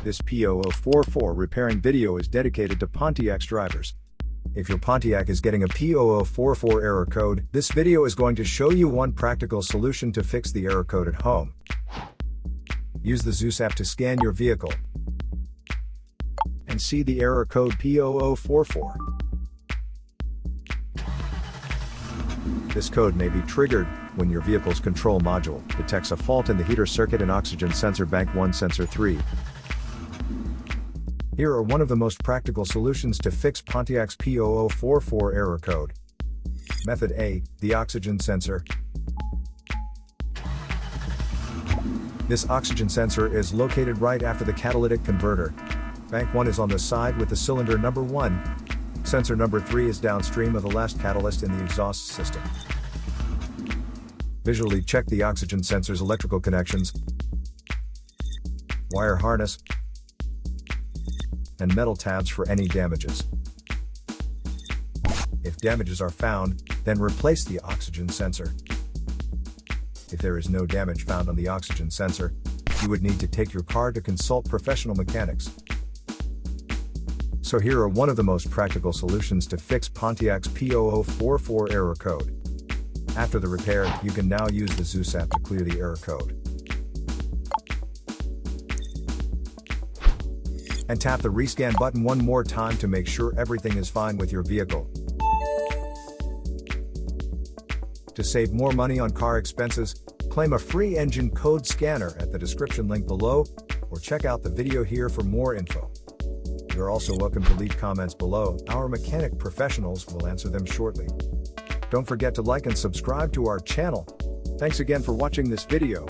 This P0044 repairing video is dedicated to Pontiac's drivers. If your Pontiac is getting a P0044 error code, this video is going to show you one practical solution to fix the error code at home. Use the Zeus app to scan your vehicle and see the error code P0044. This code may be triggered when your vehicle's control module detects a fault in the heater circuit and oxygen sensor bank 1 sensor 3. Here are one of the most practical solutions to fix Pontiac's P0044 error code. Method A, the oxygen sensor. This oxygen sensor is located right after the catalytic converter. Bank 1 is on the side with the cylinder number 1. Sensor number 3 is downstream of the last catalyst in the exhaust system. Visually check the oxygen sensor's electrical connections, wire harness, and metal tabs for any damages. If damages are found, then replace the oxygen sensor. If there is no damage found on the oxygen sensor, you would need to take your car to consult professional mechanics. So here are one of the most practical solutions to fix Pontiac's P0044 error code. After the repair, you can now use the Zeus app to clear the error code. And tap the rescan button one more time to make sure everything is fine with your vehicle. To save more money on car expenses, claim a free engine code scanner at the description link below, or check out the video here for more info. You're also welcome to leave comments below. Our mechanic professionals will answer them shortly. Don't forget to like and subscribe to our channel. Thanks again for watching this video.